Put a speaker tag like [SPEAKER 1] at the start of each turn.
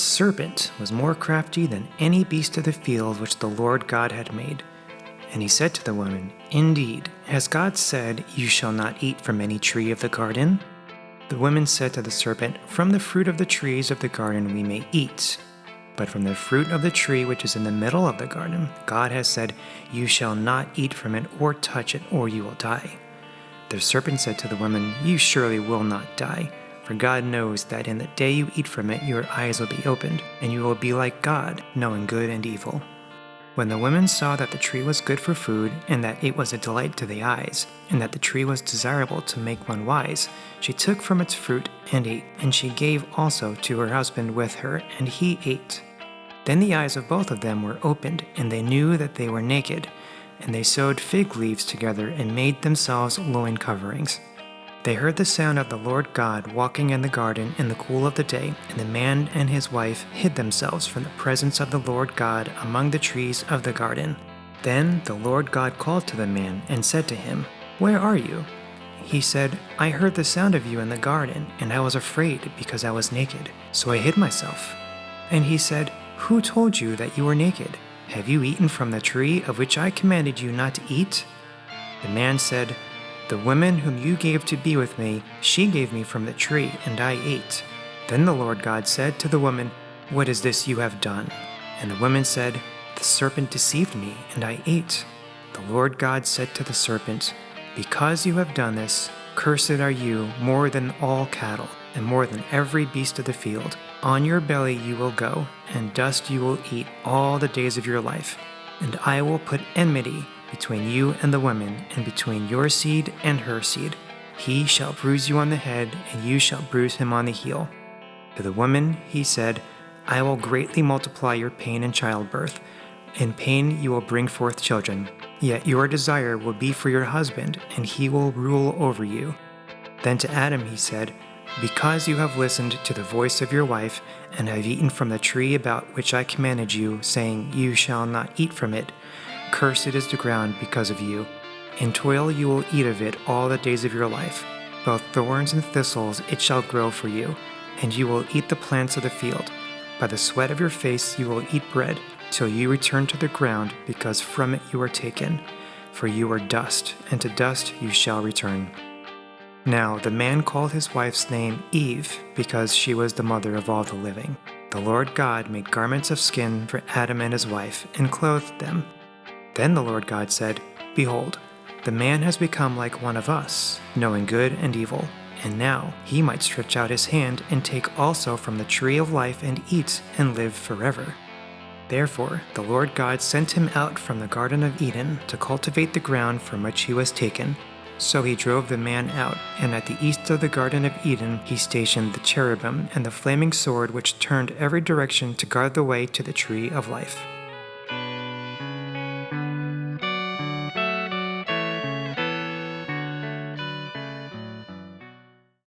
[SPEAKER 1] serpent was more crafty than any beast of the field which the Lord God had made. And he said to the woman, Indeed, has God said, You shall not eat from any tree of the garden? The woman said to the serpent, From the fruit of the trees of the garden we may eat. But from the fruit of the tree which is in the middle of the garden, God has said, You shall not eat from it or touch it, or you will die. The serpent said to the woman, You surely will not die, for God knows that in the day you eat from it your eyes will be opened, and you will be like God, knowing good and evil. When the woman saw that the tree was good for food, and that it was a delight to the eyes, and that the tree was desirable to make one wise, she took from its fruit and ate, and she gave also to her husband with her, and he ate. Then the eyes of both of them were opened, and they knew that they were naked, and they sewed fig leaves together and made themselves loin coverings. They heard the sound of the Lord God walking in the garden in the cool of the day, and the man and his wife hid themselves from the presence of the Lord God among the trees of the garden. Then the Lord God called to the man and said to him, Where are you? He said, I heard the sound of you in the garden, and I was afraid because I was naked, so I hid myself. And he said, Who told you that you were naked? Have you eaten from the tree of which I commanded you not to eat? The man said, The woman whom you gave to be with me, she gave me from the tree, and I ate. Then the Lord God said to the woman, What is this you have done? And the woman said, The serpent deceived me, and I ate. The Lord God said to the serpent, Because you have done this, cursed are you more than all cattle, and more than every beast of the field. On your belly you will go, and dust you will eat all the days of your life. And I will put enmity between you and the woman, and between your seed and her seed. He shall bruise you on the head, and you shall bruise him on the heel. To the woman he said, I will greatly multiply your pain in childbirth. In pain you will bring forth children. Yet your desire will be for your husband, and he will rule over you. Then to Adam he said, Because you have listened to the voice of your wife, and have eaten from the tree about which I commanded you, saying, You shall not eat from it, cursed is the ground because of you. In toil you will eat of it all the days of your life. Both thorns and thistles it shall grow for you, and you will eat the plants of the field. By the sweat of your face you will eat bread, till you return to the ground, because from it you are taken. For you are dust, and to dust you shall return. Now the man called his wife's name Eve, because she was the mother of all the living. The Lord God made garments of skin for Adam and his wife, and clothed them. Then the Lord God said, Behold, the man has become like one of us, knowing good and evil, and now he might stretch out his hand and take also from the tree of life and eat and live forever. Therefore the Lord God sent him out from the Garden of Eden to cultivate the ground from which he was taken. So he drove the man out, and at the east of the Garden of Eden he stationed the cherubim and the flaming sword which turned every direction to guard the way to the tree of life.